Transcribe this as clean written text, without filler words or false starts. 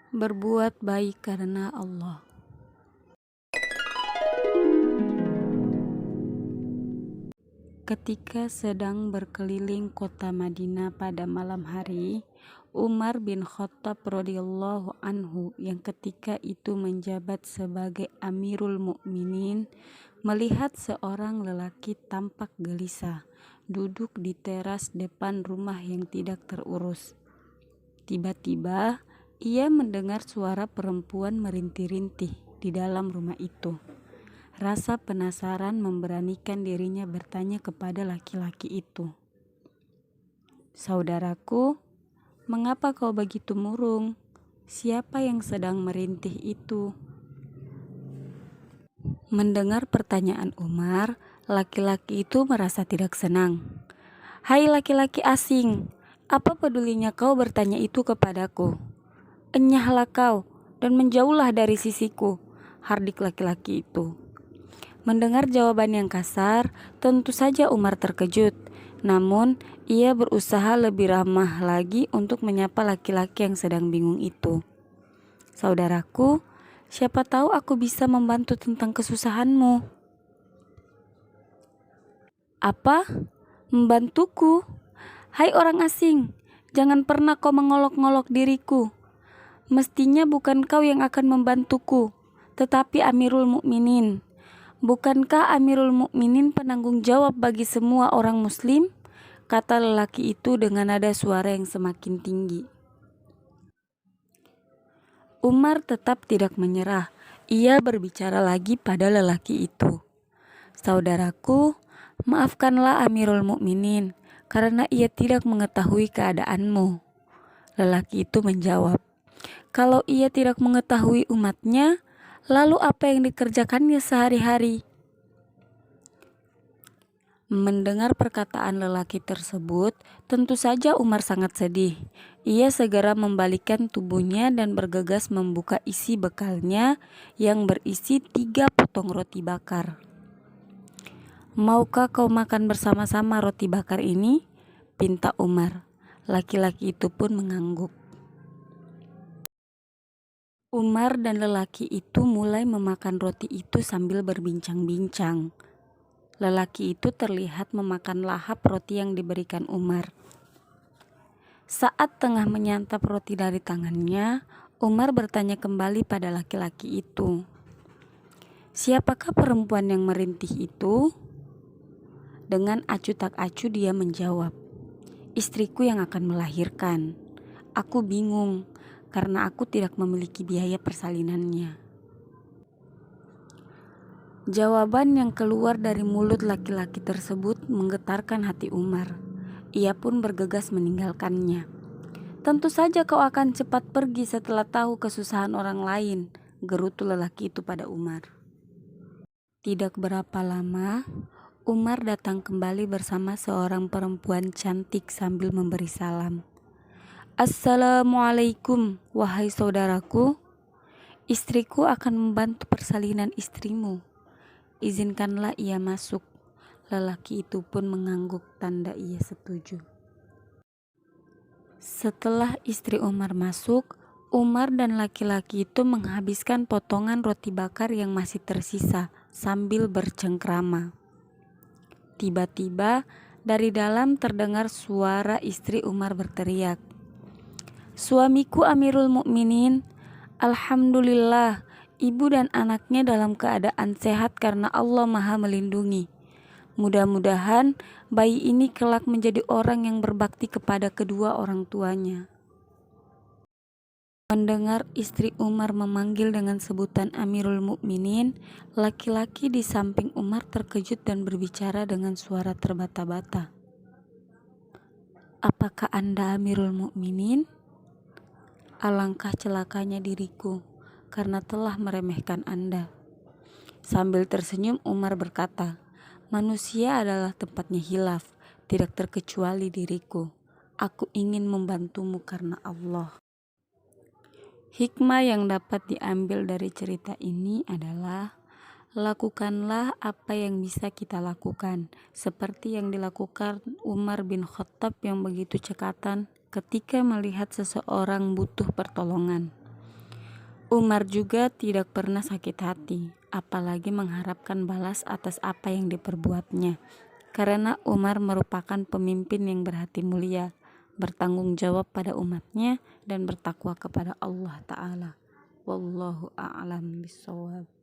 Berbuat baik karena Allah. Ketika sedang berkeliling kota Madinah pada malam hari, Umar bin Khattab radhiyallahu anhu yang ketika itu menjabat sebagai Amirul Mukminin melihat seorang lelaki tampak gelisah duduk di teras depan rumah yang tidak terurus. Tiba-tiba ia mendengar suara perempuan merintih-rintih di dalam rumah itu. Rasa penasaran memberanikan dirinya bertanya kepada laki-laki itu, "Saudaraku, mengapa kau begitu murung? Siapa yang sedang merintih itu?" Mendengar pertanyaan Umar, laki-laki itu merasa tidak senang. "Hai laki-laki asing, apa pedulinya kau bertanya itu kepadaku? Enyahlah kau dan menjauhlah dari sisiku," hardik laki-laki itu. Mendengar jawaban yang kasar, tentu saja Umar terkejut. Namun, ia berusaha lebih ramah lagi untuk menyapa laki-laki yang sedang bingung itu. "Saudaraku, siapa tahu aku bisa membantu tentang kesusahanmu." "Apa? Membantuku? Hai orang asing, jangan pernah kau mengolok-ngolok diriku. Mestinya bukan kau yang akan membantuku, tetapi Amirul Mukminin. Bukankah Amirul Mukminin penanggung jawab bagi semua orang muslim?" kata lelaki itu dengan nada suara yang semakin tinggi. Umar tetap tidak menyerah. Ia berbicara lagi pada lelaki itu. "Saudaraku, maafkanlah Amirul Mukminin karena ia tidak mengetahui keadaanmu." Lelaki itu menjawab, "Kalau ia tidak mengetahui umatnya, lalu apa yang dikerjakannya sehari-hari?" Mendengar perkataan lelaki tersebut, tentu saja Umar sangat sedih. Ia segera membalikkan tubuhnya dan bergegas membuka isi bekalnya yang berisi 3 potong roti bakar. "Maukah kau makan bersama-sama roti bakar ini?" pinta Umar. Laki-laki itu pun mengangguk. Umar dan lelaki itu mulai memakan roti itu sambil berbincang-bincang. Lelaki itu terlihat memakan lahap roti yang diberikan Umar. Saat tengah menyantap roti dari tangannya, Umar bertanya kembali pada laki-laki itu, "Siapakah perempuan yang merintih itu?" Dengan acuh tak acuh dia menjawab, "Istriku yang akan melahirkan. Aku bingung karena aku tidak memiliki biaya persalinannya." Jawaban yang keluar dari mulut laki-laki tersebut menggetarkan hati Umar. Ia pun bergegas meninggalkannya. "Tentu saja kau akan cepat pergi setelah tahu kesusahan orang lain," gerutu lelaki itu pada Umar. Tidak berapa lama, Umar datang kembali bersama seorang perempuan cantik sambil memberi salam. "Assalamualaikum, wahai saudaraku. Istriku akan membantu persalinan istrimu. Izinkanlah ia masuk." Lelaki itu pun mengangguk tanda ia setuju. Setelah istri Umar masuk, Umar dan laki-laki itu menghabiskan potongan roti bakar yang masih tersisa sambil bercengkrama. Tiba-tiba dari dalam terdengar suara istri Umar berteriak, "Suamiku Amirul Mukminin, alhamdulillah, ibu dan anaknya dalam keadaan sehat karena Allah Maha Melindungi. Mudah-mudahan bayi ini kelak menjadi orang yang berbakti kepada kedua orang tuanya." Mendengar istri Umar memanggil dengan sebutan Amirul Mukminin, laki-laki di samping Umar terkejut dan berbicara dengan suara terbata-bata, "Apakah Anda Amirul Mukminin? Alangkah celakanya diriku karena telah meremehkan Anda." Sambil tersenyum Umar berkata, "Manusia adalah tempatnya hilaf, tidak terkecuali diriku. Aku ingin membantumu karena Allah." Hikmah yang dapat diambil dari cerita ini adalah lakukanlah apa yang bisa kita lakukan, seperti yang dilakukan Umar bin Khattab yang begitu cekatan ketika melihat seseorang butuh pertolongan. Umar juga tidak pernah sakit hati, apalagi mengharapkan balas atas apa yang diperbuatnya. Karena Umar merupakan pemimpin yang berhati mulia, bertanggung jawab pada umatnya, dan bertakwa kepada Allah Ta'ala. Wallahu a'lam bishawab.